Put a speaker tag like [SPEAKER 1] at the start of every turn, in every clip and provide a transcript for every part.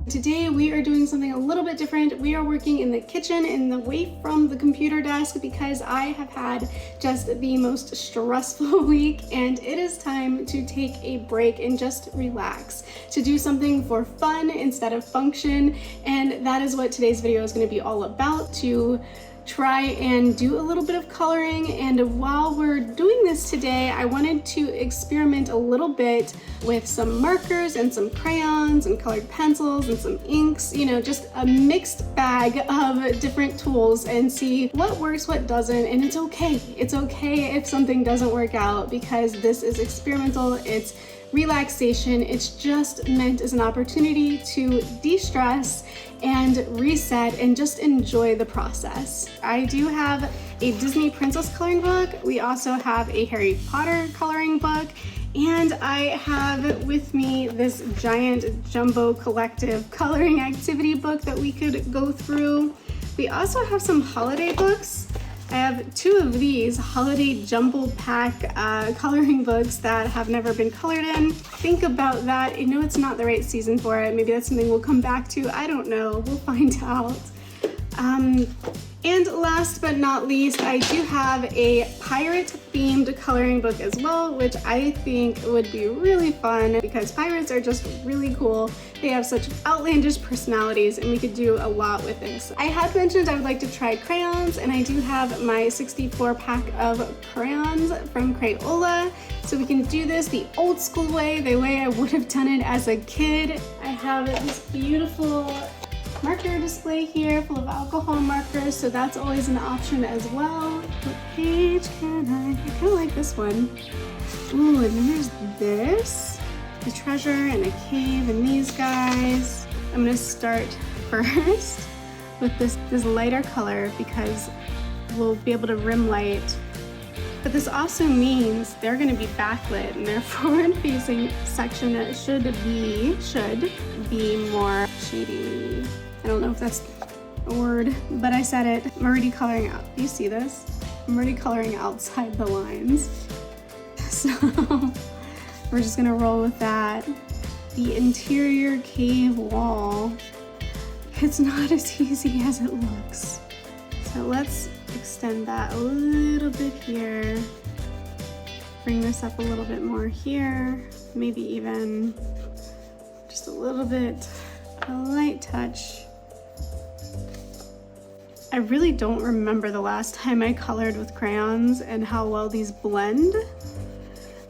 [SPEAKER 1] Today we are doing something a little bit different. We are working in the kitchen and away from the computer desk because I have had just the most stressful week and it is time to take a break and just relax, to do something for fun instead of function. And that is what today's video is going to be all about, to try and do a little bit of coloring. And while we're doing this today, I wanted to experiment a little bit with some markers and some crayons and colored pencils and some inks, you know, just a mixed bag of different tools and see what works, what doesn't. And it's okay. It's okay if something doesn't work out because this is experimental. It's relaxation. It's just meant as an opportunity to de-stress and reset and just enjoy the process. I do have a Disney Princess coloring book. We also have a Harry Potter coloring book. And I have with me this giant jumbo collective coloring activity book that we could go through. We also have some holiday books. I have two of these holiday jumble pack coloring books that have never been colored in. Think about that. I know it's not the right season for it. Maybe that's something we'll come back to. I don't know. We'll find out. And last but not least, I do have a pirate-themed coloring book as well, which I think would be really fun because pirates are just really cool. They have such outlandish personalities and we could do a lot with this. I had mentioned I would like to try crayons, and I do have my 64 pack of crayons from Crayola. So we can do this the old school way, the way I would have done it as a kid. I have this beautiful marker display here full of alcohol markers, so that's always an option as well. What page can I kind of like this one. Ooh, and then there's this, the treasure and a cave and these guys. I'm gonna start first with this lighter color because we'll be able to rim light. But this also means they're gonna be backlit, and their forward-facing section should be more shady. I don't know if that's a word, but I said it. I'm already coloring out. You see this? I'm already coloring outside the lines. So we're just gonna roll with that. The interior cave wall, it's not as easy as it looks. So let's extend that a little bit here. Bring this up a little bit more here. Maybe even just a little bit, a light touch. I really don't remember the last time I colored with crayons and how well these blend.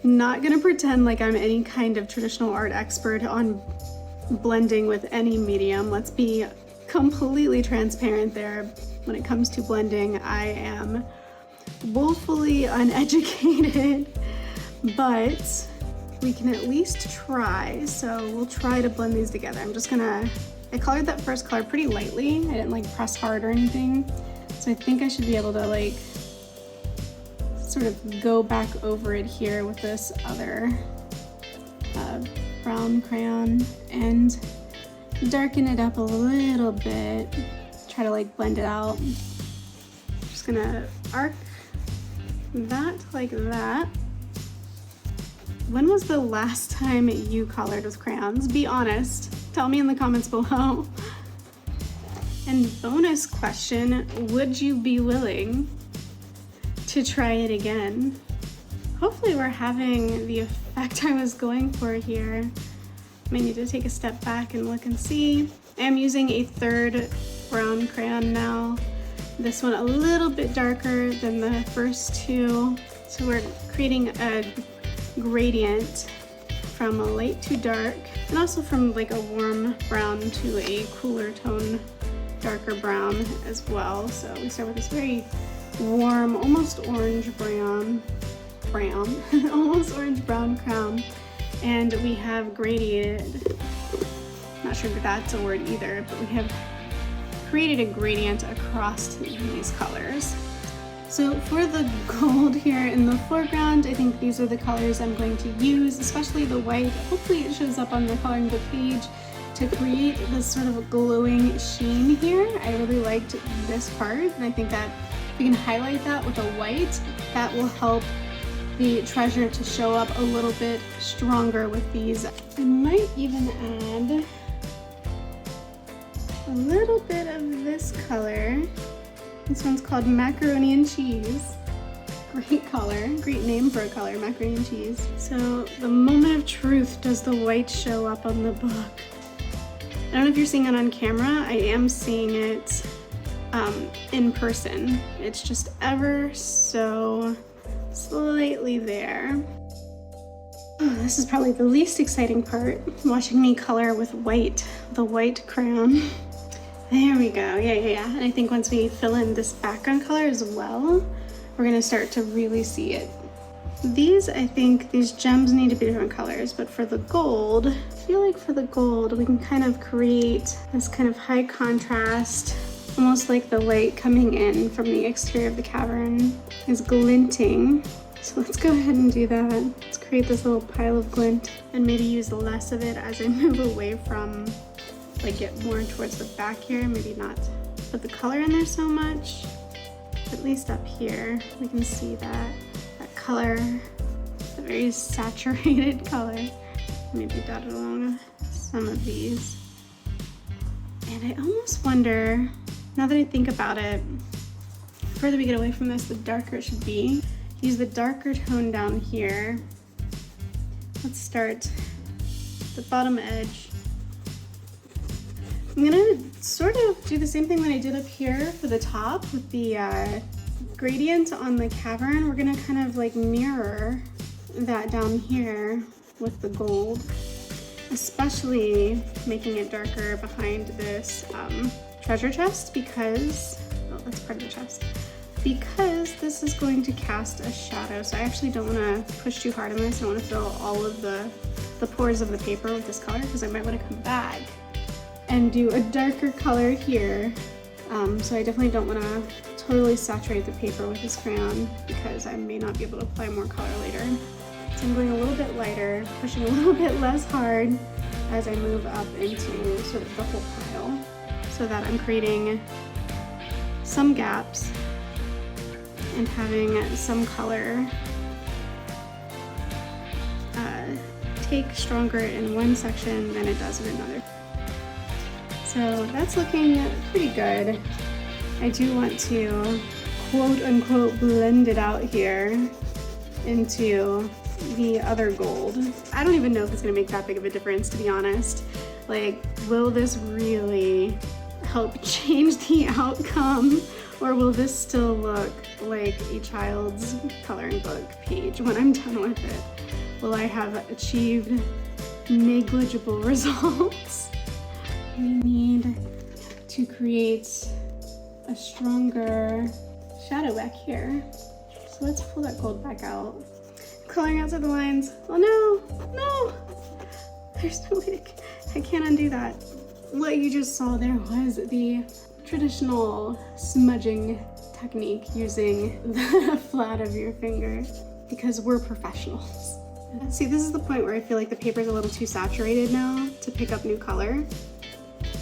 [SPEAKER 1] I'm not gonna pretend like I'm any kind of traditional art expert on blending with any medium. Let's be completely transparent there. When it comes to blending, I am woefully uneducated, but we can at least try. So we'll try to blend these together. I colored that first color pretty lightly. I didn't like press hard or anything. So I think I should be able to like sort of go back over it here with this other brown crayon and darken it up a little bit. Try to like blend it out. Just gonna arc that like that. When was the last time you colored with crayons? Be honest. Tell me in the comments below. And bonus question, would you be willing to try it again? Hopefully we're having the effect I was going for here. May need to take a step back and look and see. I am using a third brown crayon now. This one a little bit darker than the first two. So we're creating a gradient from a light to dark, and also from like a warm brown to a cooler tone, darker brown as well. So we start with this very warm, almost orange brown, almost orange brown crown, and we have gradiated, not sure if that's a word either, but we have created a gradient across these colors. So for the gold here in the foreground, I think these are the colors I'm going to use, especially the white. Hopefully it shows up on the coloring book page to create this sort of glowing sheen here. I really liked this part, and I think that if we can highlight that with a white, that will help the treasure to show up a little bit stronger with these. I might even add a little bit of this color. This one's called Macaroni and Cheese. Great color, great name for a color, macaroni and cheese. So the moment of truth, does the white show up on the book? I don't know if you're seeing it on camera. I am seeing it in person. It's just ever so slightly there. Oh, this is probably the least exciting part, watching me color with white, the white crayon. There we go, yeah. And I think once we fill in this background color as well, we're gonna start to really see it. These, I think, these gems need to be different colors, but for the gold, I feel like for the gold, we can kind of create this kind of high contrast, almost like the light coming in from the exterior of the cavern is glinting. So let's go ahead and do that. Let's create this little pile of glint and maybe use less of it as I move away from, like get more towards the back here, maybe not put the color in there so much. At least up here, we can see that color, a very saturated color. Maybe dot it along some of these. And I almost wonder, now that I think about it, the further we get away from this, the darker it should be. Use the darker tone down here. Let's start the bottom edge. I'm gonna sort of do the same thing that I did up here for the top with the gradient on the cavern. We're gonna kind of like mirror that down here with the gold, especially making it darker behind this treasure chest because, oh, that's part of the chest, because this is going to cast a shadow. So I actually don't wanna push too hard on this. I don't wanna fill all of the pores of the paper with this color because I might wanna come back and do a darker color here. So I definitely don't want to totally saturate the paper with this crayon because I may not be able to apply more color later. So I'm going a little bit lighter, pushing a little bit less hard as I move up into sort of the whole pile so that I'm creating some gaps and having some color take stronger in one section than it does in another. So that's looking pretty good. I do want to quote unquote blend it out here into the other gold. I don't even know if it's gonna make that big of a difference, to be honest. Like, will this really help change the outcome, or will this still look like a child's coloring book page when I'm done with it? Will I have achieved negligible results? We need to create a stronger shadow back here. So let's pull that gold back out. Coloring outside the lines. Oh no, there's no way I can't undo that. What you just saw there was the traditional smudging technique using the flat of your finger because we're professionals. See, this is the point where I feel like the paper is a little too saturated now to pick up new color.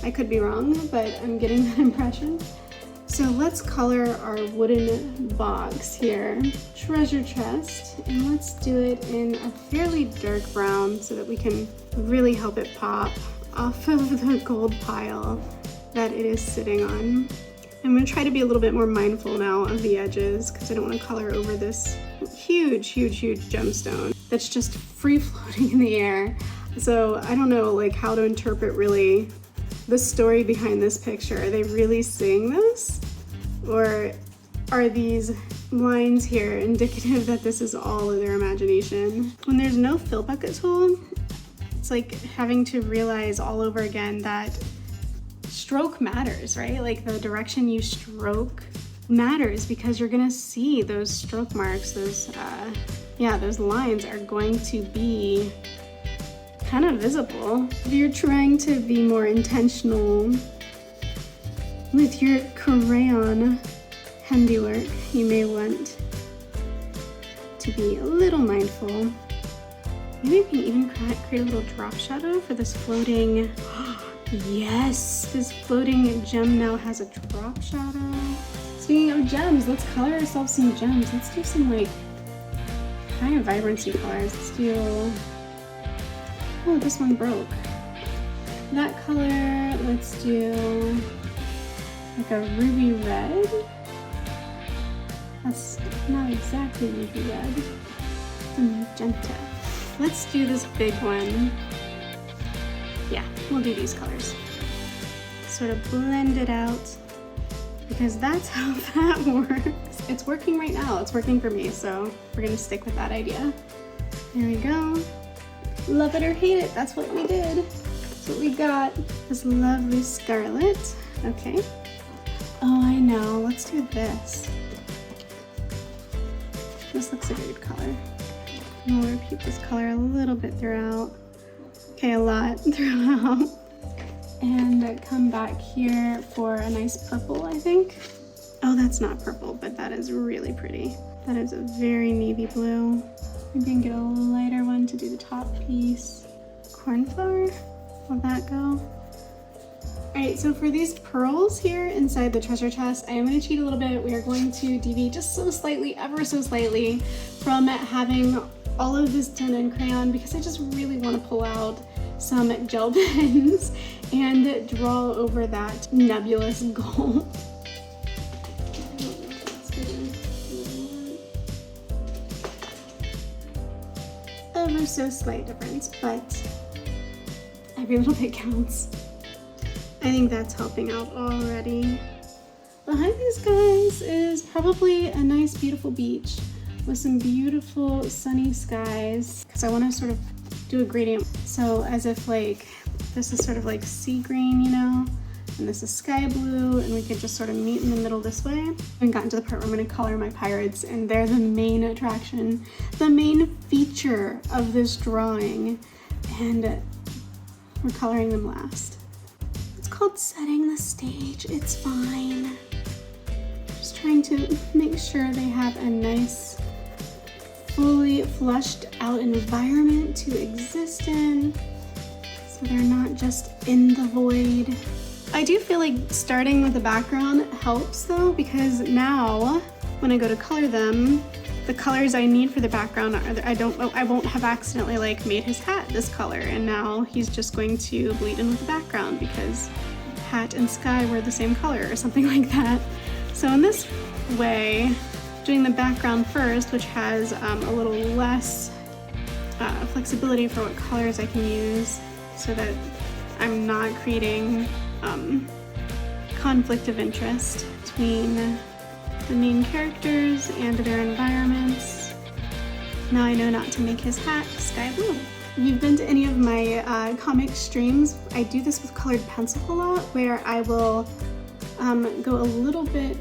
[SPEAKER 1] I could be wrong, but I'm getting that impression. So let's color our wooden box here, treasure chest, and let's do it in a fairly dark brown so that we can really help it pop off of the gold pile that it is sitting on. I'm gonna try to be a little bit more mindful now of the edges because I don't want to color over this huge gemstone that's just free floating in the air. So I don't know like how to interpret really the story behind this picture. Are they really seeing this? Or are these lines here indicative that this is all of their imagination? When there's no fill bucket tool, it's like having to realize all over again that stroke matters, right? Like the direction you stroke matters because you're gonna see those stroke marks, those lines are going to be kind of visible. If you're trying to be more intentional with your crayon handiwork, you may want to be a little mindful. Maybe we can even create a little drop shadow for this floating, yes, this floating gem now has a drop shadow. Speaking of gems, let's color ourselves some gems. Let's do some like high vibrancy colors. Let's do, oh, this one broke. that color, let's do like a ruby red. That's not exactly ruby red. It's a magenta. Let's do this big one. Yeah, we'll do these colors. Sort of blend it out because that's how that works. It's working right now. It's working for me, so we're gonna stick with that idea. There we go. Love it or hate it, that's what we did. That's what we got. This lovely scarlet. Okay. Oh, I know. Let's do this. This looks like a good color. And we'll repeat this color a little bit throughout. Okay, a lot throughout. And come back here for a nice purple, I think. Oh, that's not purple, but that is really pretty. That is a very navy blue. Maybe I can get a lighter one to do the top piece. Cornflower, will that go? All right, so for these pearls here inside the treasure chest, I am gonna cheat a little bit. We are going to deviate just so slightly, ever so slightly, from having all of this done in crayon because I just really wanna pull out some gel pens and draw over that nebulous gold. Ever so slight difference, but every little bit counts. I think that's helping out already. Behind these guys is probably a nice beautiful beach with some beautiful sunny skies because I want to sort of do a gradient. So as if like this is sort of like sea green, you know, and this is sky blue, and we could just sort of meet in the middle this way. I haven't gotten to the part where I'm going to color my pirates, and they're the main attraction, the main feature of this drawing, and we're coloring them last. It's called setting the stage. It's fine. Just trying to make sure they have a nice, fully flushed out environment to exist in, so they're not just in the void. I do feel like starting with the background helps though, because now when I go to color them, the colors I need for the background are, I won't have accidentally like made his hat this color, and now he's just going to bleed in with the background because hat and sky were the same color or something like that. So in this way, doing the background first, which has a little less flexibility for what colors I can use so that I'm not creating conflict of interest between the main characters and their environments. Now I know not to make his hat sky blue. If you've been to any of my comic streams, I do this with colored pencil a lot, where I will go a little bit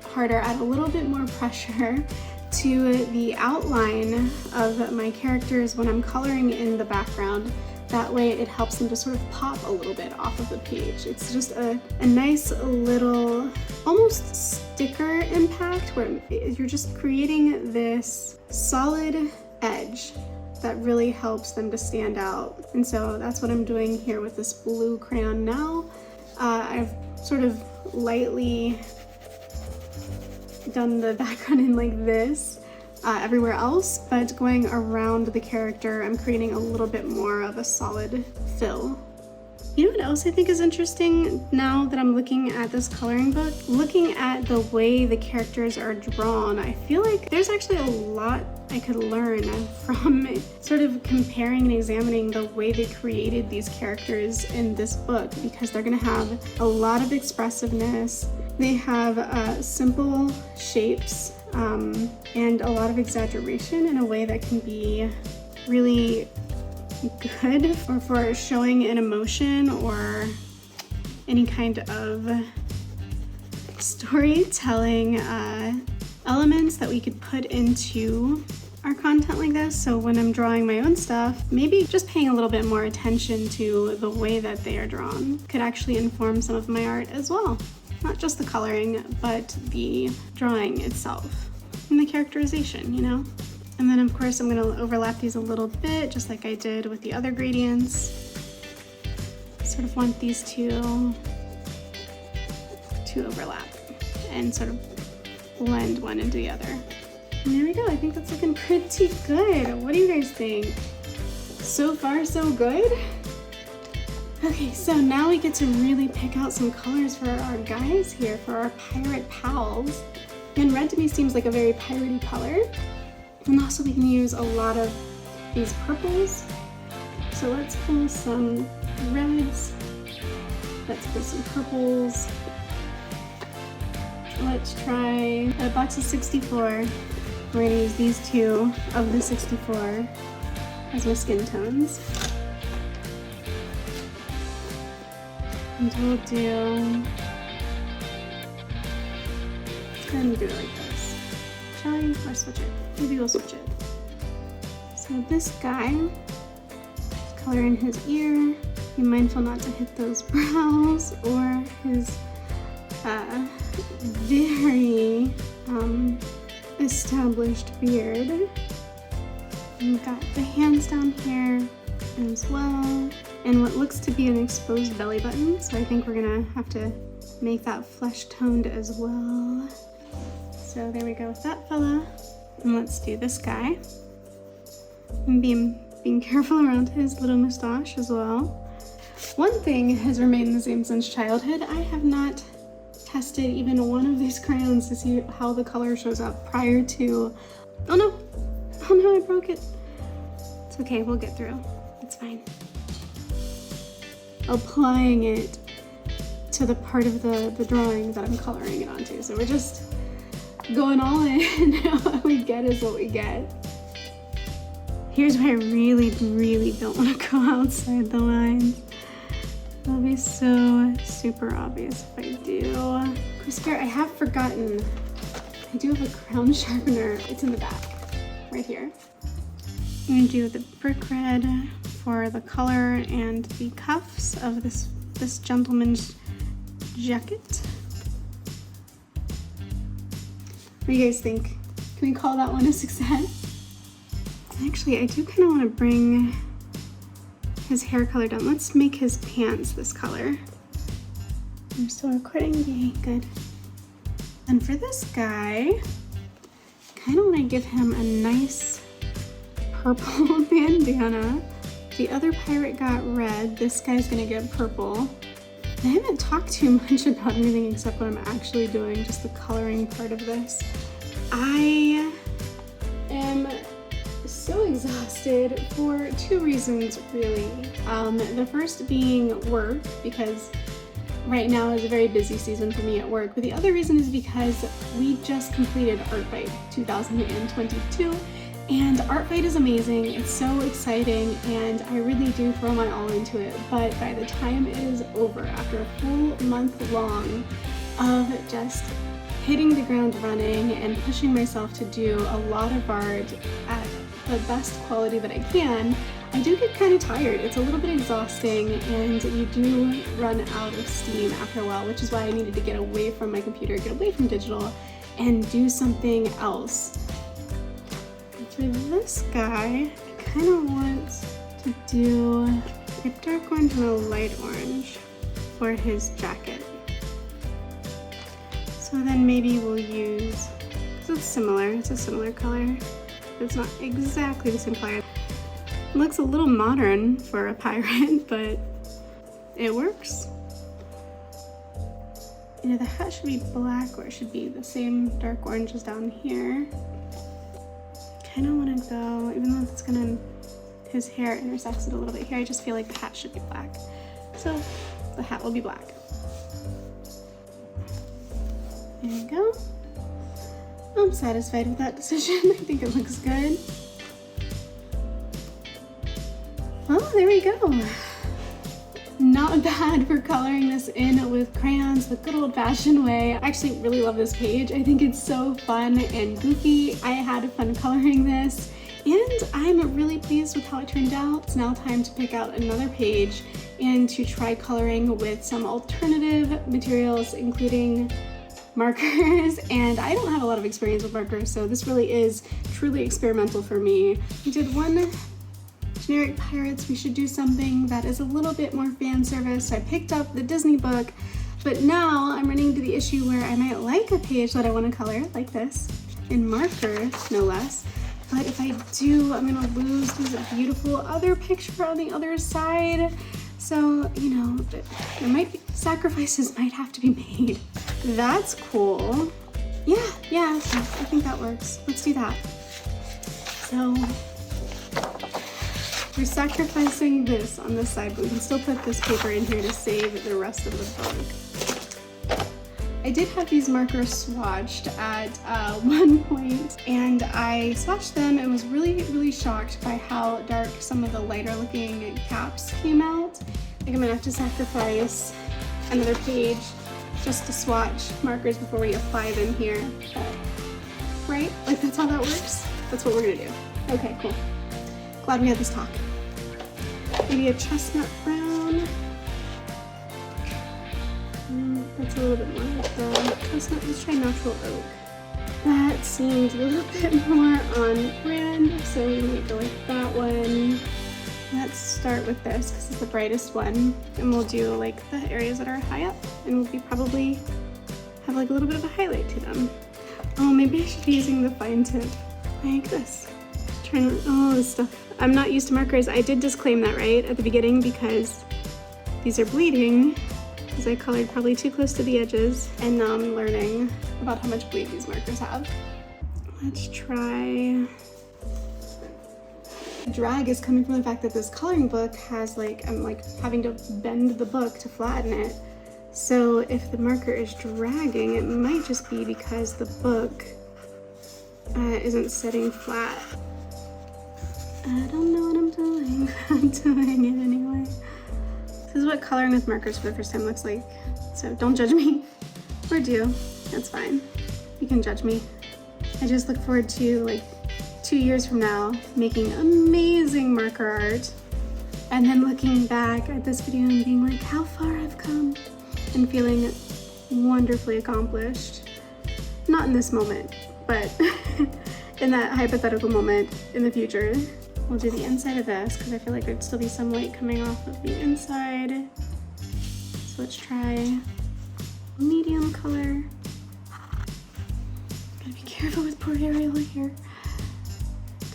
[SPEAKER 1] harder, add a little bit more pressure to the outline of my characters when I'm coloring in the background. That way it helps them to sort of pop a little bit off of the page. It's just a nice little, almost sticker impact where you're just creating this solid edge that really helps them to stand out. And so that's what I'm doing here with this blue crayon now. I've sort of lightly done the background in like this everywhere else, but going around the character, I'm creating a little bit more of a solid fill. You know what else I think is interesting now that I'm looking at this coloring book? Looking at the way the characters are drawn, I feel like there's actually a lot I could learn from sort of comparing and examining the way they created these characters in this book, because they're gonna have a lot of expressiveness. They have simple shapes and a lot of exaggeration in a way that can be really good for showing an emotion or any kind of storytelling elements that we could put into our content like this. So when I'm drawing my own stuff, maybe just paying a little bit more attention to the way that they are drawn could actually inform some of my art as well. Not just the coloring, but the drawing itself and the characterization, you know? And then of course I'm gonna overlap these a little bit, just like I did with the other gradients. Sort of want these two to overlap and sort of blend one into the other. And there we go, I think that's looking pretty good. What do you guys think? So far, so good? Okay, so now we get to really pick out some colors for our guys here, for our pirate pals. And red to me seems like a very piratey color. And also we can use a lot of these purples. So let's pull some reds. Let's pull some purples. Let's try a box of 64. We're gonna use these two of the 64 as my skin tones. And we'll do, let's go ahead and do it like this. Shall we? Or switch it? Maybe we'll switch it. So this guy, let's color in his ear. Be mindful not to hit those brows or his very established beard. We've got the hands down here as well, and what looks to be an exposed belly button, so I think we're gonna have to make that flesh toned as well. So there we go with that fella. And let's do this guy. And being careful around his little mustache as well. One thing has remained the same since childhood. I have not tested even one of these crayons to see how the color shows up prior to, oh no, I broke it. It's okay, we'll get through, it's fine. Applying it to the part of the drawing that I'm coloring it onto. So we're just going all in. What we get is what we get. Here's where I really, really don't want to go outside the lines. It'll be so super obvious if I do. Chris Bear, I have forgotten. I do have a crown sharpener. It's in the back, right here. I'm gonna do the brick red for the color and the cuffs of this gentleman's jacket. What do you guys think? Can we call that one a success? Actually, I do kind of want to bring his hair color down. Let's make his pants this color. I'm still recording, yay, good. And for this guy, kind of want to give him a nice purple bandana. The other pirate got red, this guy's gonna get purple. I haven't talked too much about anything except what I'm actually doing, just the coloring part of this. I am so exhausted for two reasons, really. The first being work, because right now is a very busy season for me at work, but the other reason is because we just completed Art Fight 2022, and Art Fight is amazing, it's so exciting, and I really do throw my all into it, but by the time it is over, after a full month long of just hitting the ground running and pushing myself to do a lot of art at the best quality that I can, I do get kind of tired. It's a little bit exhausting, and you do run out of steam after a while, which is why I needed to get away from my computer, get away from digital, and do something else. For this guy, I kind of want to do a dark orange and a light orange for his jacket. So then maybe we'll use, so it's similar, it's a similar color. It's not exactly the same color. It looks a little modern for a pirate, but it works. Either the hat should be black or it should be the same dark oranges down here. I kind of want to go, even though it's gonna, his hair intersects it a little bit here, I just feel like the hat should be black. So the hat will be black. There you go. I'm satisfied with that decision. I think it looks good. Well, there we go. Not bad for coloring this in with crayons the good old-fashioned way. I actually really love this page. I think it's so fun and goofy. I had fun coloring this, and I'm really pleased with how it turned out. It's now time to pick out another page and to try coloring with some alternative materials, including markers, and I don't have a lot of experience with markers, so this really is truly experimental for me. We did one generic pirates, we should do something that is a little bit more fan service. I picked up the Disney book, but now I'm running into the issue where I might like a page that I want to color, like this, in marker, no less. But if I do, I'm gonna lose this beautiful other picture on the other side. So, you know, there might be, sacrifices might have to be made. That's cool. Yeah, I think that works. Let's do that. So, we're sacrificing this on this side, but we can still put this paper in here to save the rest of the book. I did have these markers swatched at one point, and I swatched them and was really shocked by how dark some of the lighter looking caps came out. I think I'm gonna have to sacrifice another page just to swatch markers before we apply them here. Right? Like that's how that works? That's what we're gonna do. Okay, cool. Glad we had this talk. Maybe a chestnut brown. That's a little bit more like the chestnut. Let's try natural oak. That seemed a little bit more on brand, so we might go with that one. Let's start with this because it's the brightest one, and we'll do like the areas that are high up, and we'll probably have like a little bit of a highlight to them. Oh, maybe I should be using the fine tip like this. Trying to, oh, this stuff. I'm not used to markers. I did disclaim that right at the beginning because these are bleeding, because I colored probably too close to the edges, and now I'm learning about how much bleed these markers have. Let's try. The drag is coming from the fact that this coloring book has I'm like having to bend the book to flatten it. So if the marker is dragging, it might just be because the book isn't sitting flat. I don't know what I'm doing. I'm doing it anyway. This is what coloring with markers for the first time looks like. So don't judge me. Or do. That's fine. You can judge me. I just look forward to like 2 years from now making amazing marker art and then looking back at this video and being like how far I've come and feeling wonderfully accomplished. Not in this moment, but in that hypothetical moment in the future. We'll do the inside of this because I feel like there'd still be some light coming off of the inside. So let's try medium color. Gotta be careful with poor Ariel here.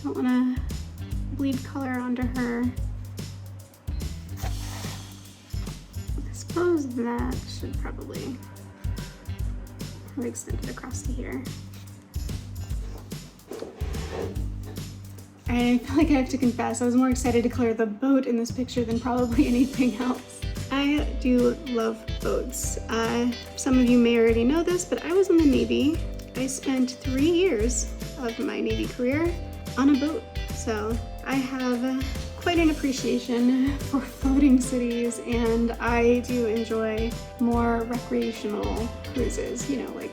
[SPEAKER 1] Don't want to bleed color onto her. I suppose that should probably have extended across to here. I feel like I have to confess, I was more excited to color the boat in this picture than probably anything else. I do love boats. Some of you may already know this, but I was in the Navy. I spent 3 years of my Navy career on a boat. So I have quite an appreciation for floating cities, and I do enjoy more recreational cruises, you know, like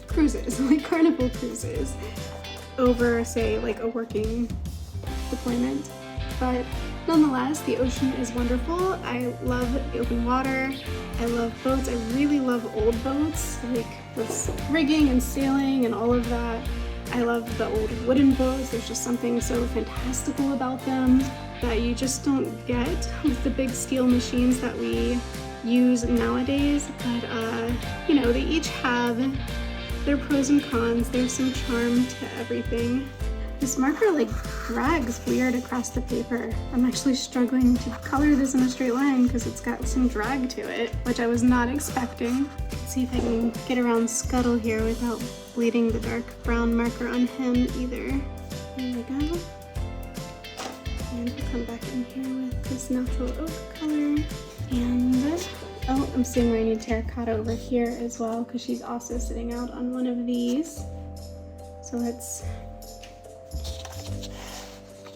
[SPEAKER 1] cruises, like carnival cruises, over say like a working deployment. But nonetheless, the ocean is wonderful. I love the open water. I love boats. I really love old boats, like with rigging and sailing and all of that. I love the old wooden boats. There's just something so fantastical about them that you just don't get with the big steel machines that we use nowadays. But you know, they each have their pros and cons. There's some charm to everything. This marker like drags weird across the paper. I'm actually struggling to color this in a straight line because it's got some drag to it, which I was not expecting. Let's see if I can get around Scuttle here without bleeding the dark brown marker on him either. There we go. And we'll come back in here with this natural oak color. And oh, I'm seeing where I need terracotta over here as well because she's also sitting out on one of these. So let's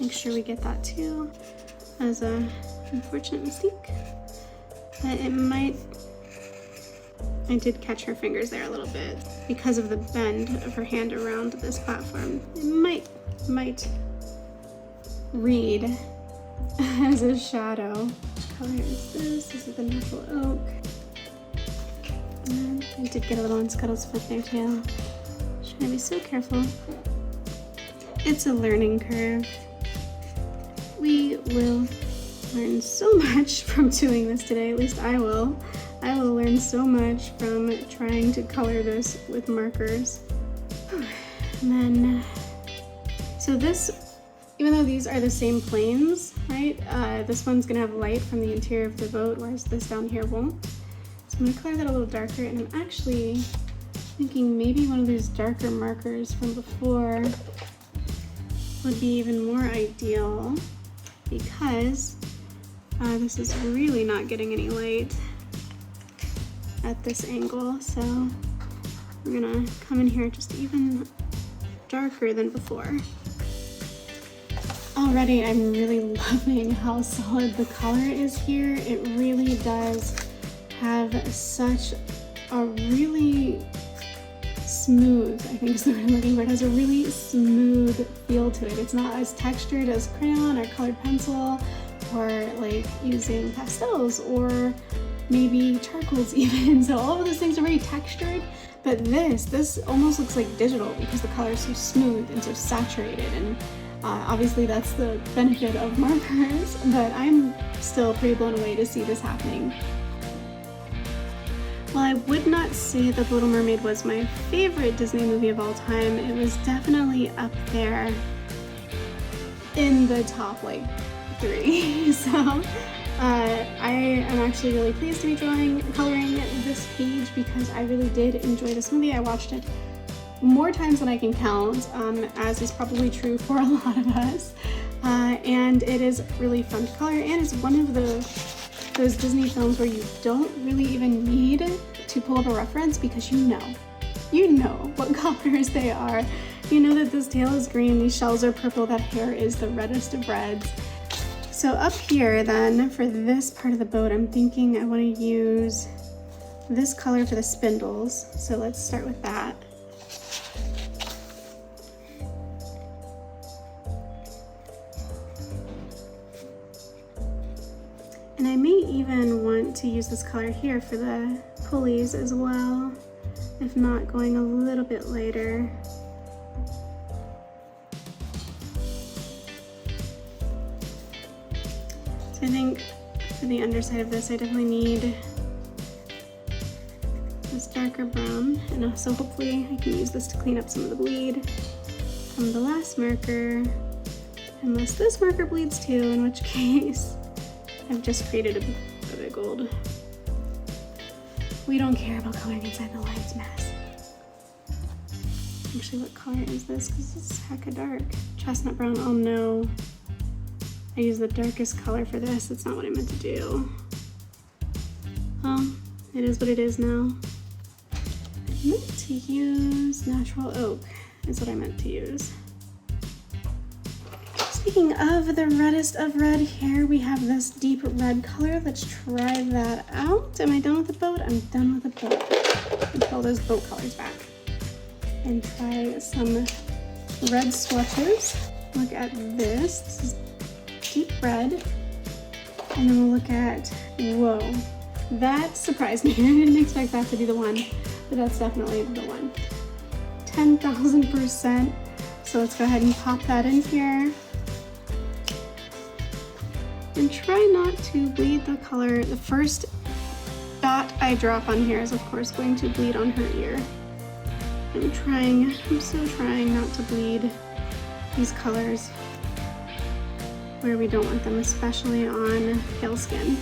[SPEAKER 1] make sure we get that too. That was a unfortunate mistake. But it might, I did catch her fingers there a little bit because of the bend of her hand around this platform. It might read as a shadow. What color is this? This is the natural oak. And I did get a little on Scuttle's foot there too. Trying to be so careful. It's a learning curve. We will learn so much from doing this today, at least I will. I will learn so much from trying to color this with markers. And then, so this even though these are the same planes, right? This one's gonna have light from the interior of the boat, whereas this down here won't. So I'm gonna color that a little darker, and I'm actually thinking maybe one of those darker markers from before would be even more ideal, because this is really not getting any light at this angle. So we're gonna come in here just even darker than before. Already I'm really loving how solid the color is here. It really does have such a really smooth, I think is the word I'm looking for. It has a really smooth feel to it. It's not as textured as crayon or colored pencil, or like using pastels or maybe charcoals even. So all of those things are very textured, but this almost looks like digital because the color is so smooth and so saturated. And obviously that's the benefit of markers, but I'm still pretty blown away to see this happening. While I would not say that The Little Mermaid was my favorite Disney movie of all time, it was definitely up there in the top like 3. So I am actually really pleased to be coloring this page because I really did enjoy this movie. I watched it more times than I can count, as is probably true for a lot of us. And it is really fun to color, and it's one of those Disney films where you don't really even need to pull up a reference because you know what colors they are. You know that this tail is green, these shells are purple, that hair is the reddest of reds. So up here then, for this part of the boat, I'm thinking I want to use this color for the spindles. So let's start with that. And I may even want to use this color here for the pulleys as well, if not going a little bit lighter. So I think for the underside of this, I definitely need this darker brown, and also hopefully I can use this to clean up some of the bleed from the last marker, unless this marker bleeds too, in which case I've just created a big old we don't care about coloring inside the lines mess. Actually, what color is this? Because it's hecka dark. Chestnut brown. Oh no. I used the darkest color for this. That's not what I meant to do. Well, it is what it is now. I meant to use natural oak is what I meant to use. Speaking of the reddest of red, here we have this deep red color. Let's try that out. Am I done with the boat? I'm done with the boat. Let's pull those boat colors back and try some red swatches. Look at this. This is deep red. And then we'll look at, whoa, that surprised me. I didn't expect that to be the one, but that's definitely the one. 10,000%. So let's go ahead and pop that in here. And try not to bleed the color. The first dot I drop on here is of course going to bleed on her ear. I'm so trying not to bleed these colors where we don't want them, especially on pale skin.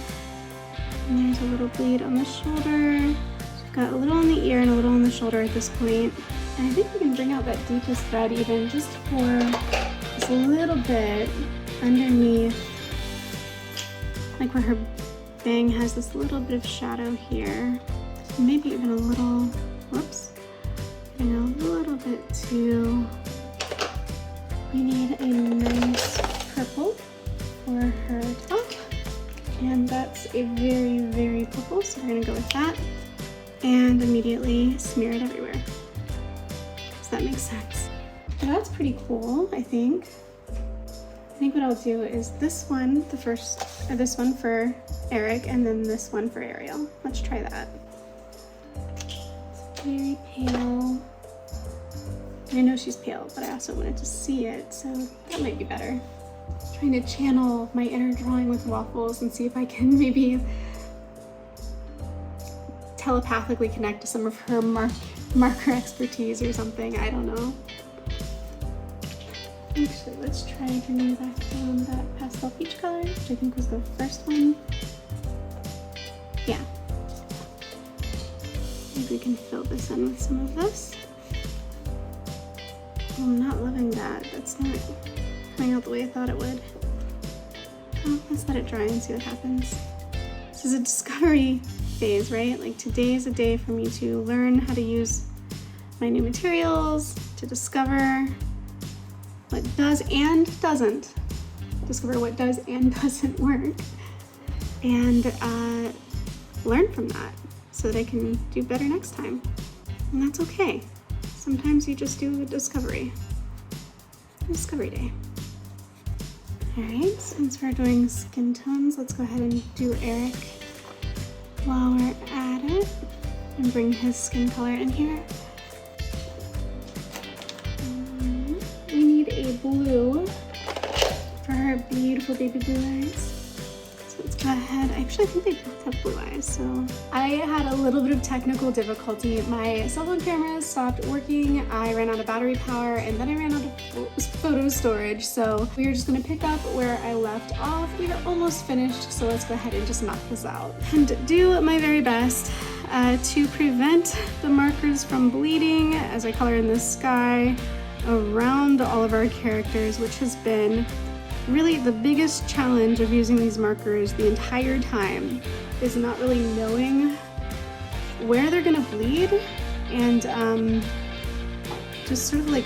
[SPEAKER 1] And there's a little bleed on the shoulder. So we've got a little on the ear and a little on the shoulder at this point. And I think we can bring out that deepest red even just for just a little bit underneath, like where her bang has this little bit of shadow here. Maybe even a little, whoops, a little bit too. We need a nice purple for her top. And that's a very, very purple, so we're gonna go with that. And immediately smear it everywhere. Does that make sense? So that's pretty cool, I think. I think what I'll do is this one, this one for Eric, and then this one for Ariel. Let's try that. It's very pale. I know she's pale, but I also wanted to see it, so that might be better. Trying to channel my inner drawing with waffles and see if I can maybe telepathically connect to some of her marker expertise or something. I don't know. Actually, let's try bringing back down that pastel peach color, which I think was the first one. Yeah. Maybe we can fill this in with some of this. Oh, I'm not loving that. That's not coming out the way I thought it would. Oh, let's let it dry and see what happens. This is a discovery phase, right? Like today's a day for me to learn how to use my new materials, to discover what does and doesn't. Discover what does and doesn't work. And learn from that so that I can do better next time. And that's okay. Sometimes you just do a discovery. Discovery day. All right, since we're doing skin tones, let's go ahead and do Eric while we're at it and bring his skin color in here. We need a blue for her beautiful baby blue eyes. So let's go ahead. Actually, I think they both have blue eyes. So I had a little bit of technical difficulty. My cell phone camera stopped working. I ran out of battery power and then I ran out of photo storage. So we are just gonna pick up where I left off. We are almost finished. So let's go ahead and just knock this out and do my very best to prevent the markers from bleeding as I color in the sky around all of our characters, which has been really the biggest challenge of using these markers the entire time, is not really knowing where they're gonna bleed and just sort of like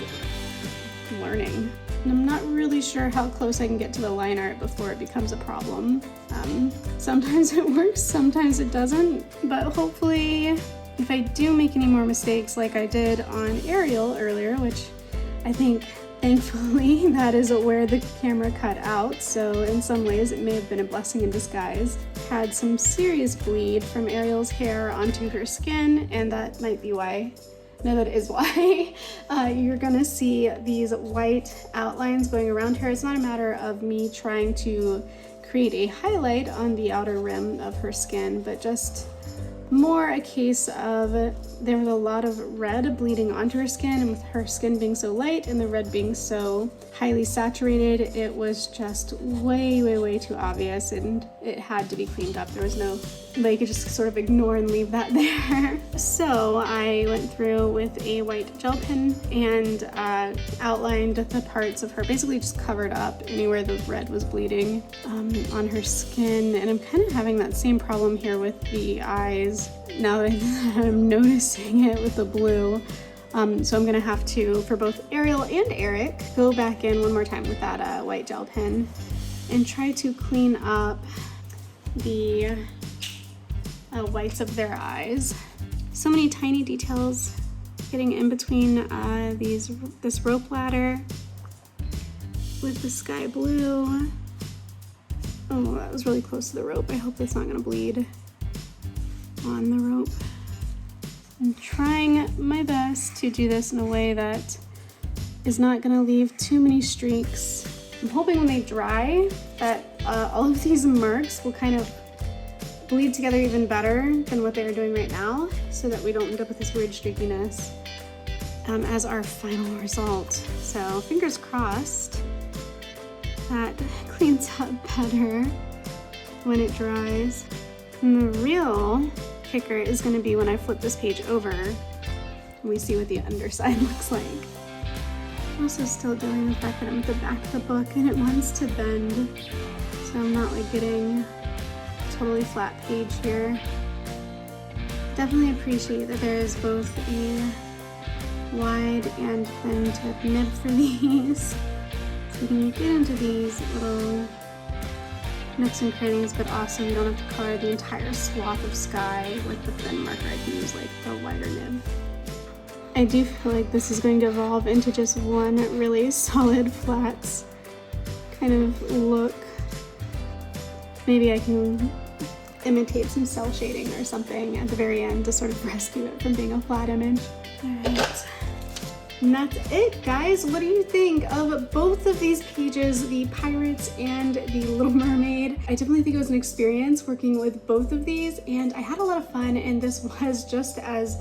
[SPEAKER 1] learning. And I'm not really sure how close I can get to the line art before it becomes a problem. Sometimes it works, sometimes it doesn't, but hopefully if I do make any more mistakes like I did on Ariel earlier, which I think thankfully that is where the camera cut out, so in some ways it may have been a blessing in disguise. Had some serious bleed from Ariel's hair onto her skin, and that might be why, no, that is why, you're gonna see these white outlines going around her. It's not a matter of me trying to create a highlight on the outer rim of her skin, but just more a case of there was a lot of red bleeding onto her skin, and with her skin being so light and the red being so highly saturated, it was just way too obvious and it had to be cleaned up. There was no way you could just sort of ignore and leave that there. So I went through with a white gel pen and outlined the parts of her, basically just covered up anywhere the red was bleeding on her skin. And I'm kind of having that same problem here with the eyes now that I'm noticing it with the blue. So I'm gonna have to, for both Ariel and Eric, go back in one more time with that white gel pen and try to clean up the whites of their eyes. So many tiny details getting in between this rope ladder with the sky blue. Oh, that was really close to the rope. I hope that's not gonna bleed on the rope. I'm trying my best to do this in a way that is not gonna leave too many streaks. I'm hoping when they dry that all of these marks will kind of bleed together even better than what they're doing right now, so that we don't end up with this weird streakiness as our final result. So fingers crossed that cleans up better when it dries. And the real kicker is going to be when I flip this page over and we see what the underside looks like. I'm also still dealing with the fact that I'm at the back of the book and it wants to bend, so I'm not like getting a totally flat page here. Definitely appreciate that there is both a wide and thin tip nib for these, so you can get into these little nooks and crannies, but also you don't have to color the entire swath of sky with the thin marker. I can use like the wider nib. I do feel like this is going to evolve into just one really solid flats kind of look. Maybe I can imitate some cell shading or something at the very end to sort of rescue it from being a flat image. All right. And that's it, guys. What do you think of both of these pages, the Pirates and the Little Mermaid? I definitely think it was an experience working with both of these, and I had a lot of fun, and this was just as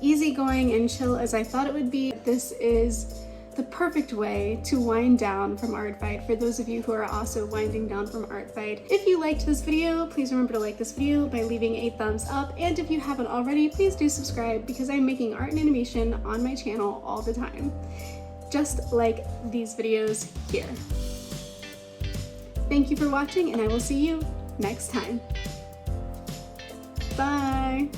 [SPEAKER 1] easygoing and chill as I thought it would be. This is the perfect way to wind down from Art Fight for those of you who are also winding down from Art Fight. If you liked this video, please remember to like this video by leaving a thumbs up, and if you haven't already, please do subscribe because I'm making art and animation on my channel all the time, just like these videos here. Thank you for watching, and I will see you next time. Bye!